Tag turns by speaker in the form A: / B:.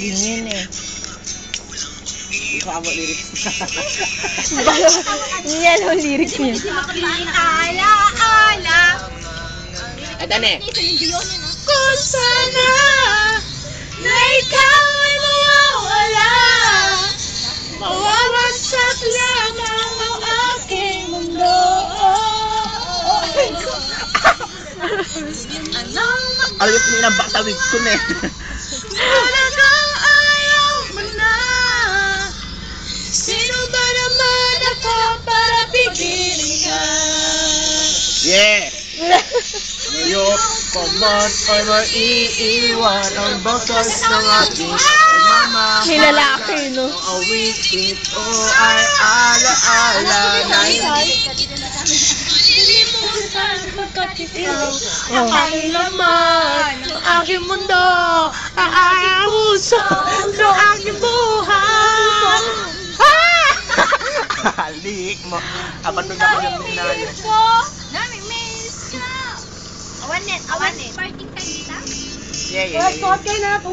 A: din yun eh.
B: Ikaw ang lyrics.
A: Yan ang lyrics niya.
C: Ala-ala.
B: Ay, Dane.
C: Kung sana na ikaw ay mawawala, mawawasak lamang ang aking mundo.
B: Alam yung pinabak tawid ko na eh.
C: Talagang ayaw mo na. Sino ba naman ako para pigilin ka?
B: Yeah! Ngayon pa man ay maiiwan ang bakas ng ating pagmamahal.
A: May lalaki, no?
B: Ang awitin o ay ala-ala na
C: Nilimutan pagkat ikaw ang aking laman, ang aking mundo, ang aking puso, ang aking buhay.
B: halik mo. Abandon na ko yung minali.
C: Nami-miss ka. Awan net. Parting time kita.
B: Yeah.
C: Kayo na,